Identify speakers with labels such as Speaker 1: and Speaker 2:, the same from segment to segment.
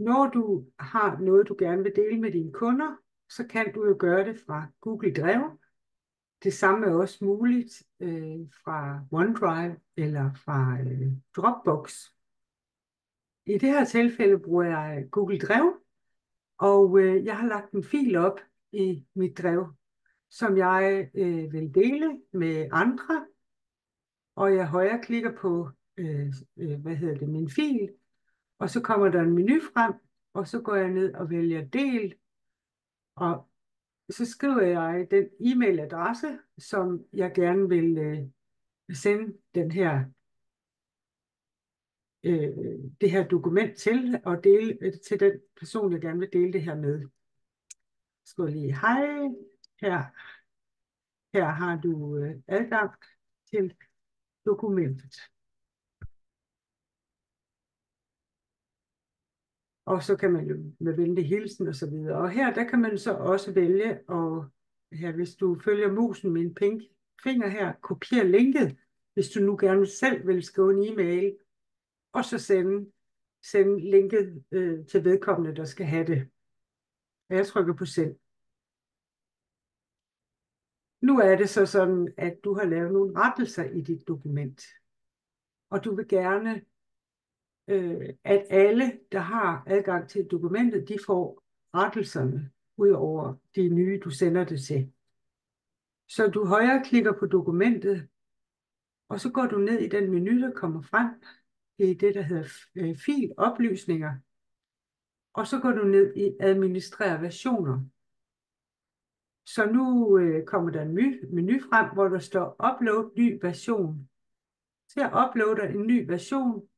Speaker 1: Når du har noget, du gerne vil dele med dine kunder, så kan du jo gøre det fra Google Drive. Det samme er også muligt fra OneDrive eller fra Dropbox. I det her tilfælde bruger jeg Google Drive, og jeg har lagt en fil op i mit drev, som jeg vil dele med andre, og jeg højreklikker på min fil, og så kommer der en menu frem, og så går jeg ned og vælger del, og så skriver jeg den e-mailadresse, som jeg gerne vil sende øh, det her dokument til, og dele til den person, jeg gerne vil dele det her med. Så lige, hej, her, her har du adgang til dokumentet. Og så kan man jo med venlig hilsen og så videre. Og her, der kan man så også vælge, og her, hvis du følger musen med en pink finger her, kopier linket, hvis du nu gerne selv vil skrive en e-mail, og så sende linket til vedkommende, der skal have det. Og jeg trykker på send. Nu er det så sådan, at du har lavet nogle rettelser i dit dokument, og du vil gerne, at alle, der har adgang til dokumentet, de får rettelserne ud over de nye, du sender det til. Så du højreklikker på dokumentet, og så går du ned i den menu, der kommer frem. Det er det, der hedder filoplysninger. Og så går du ned i administrere versioner. Så nu kommer der en menu frem, hvor der står upload ny version. Så jeg uploader en ny version,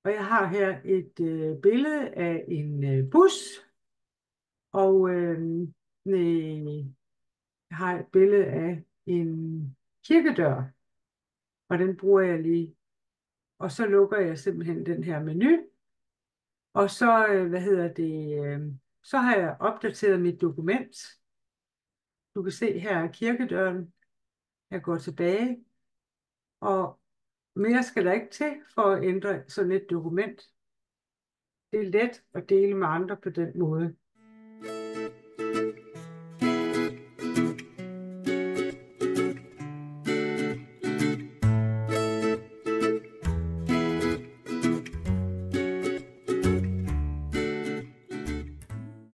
Speaker 1: og jeg har her et billede af en bus, og jeg har et billede af en kirkedør, og den bruger jeg lige. Og så lukker jeg simpelthen den her menu, og så, så har jeg opdateret mit dokument. Du kan se, her er kirkedøren. Jeg går tilbage, og mere skal der ikke til for at ændre sådan et dokument. Det er let at dele med andre på den måde.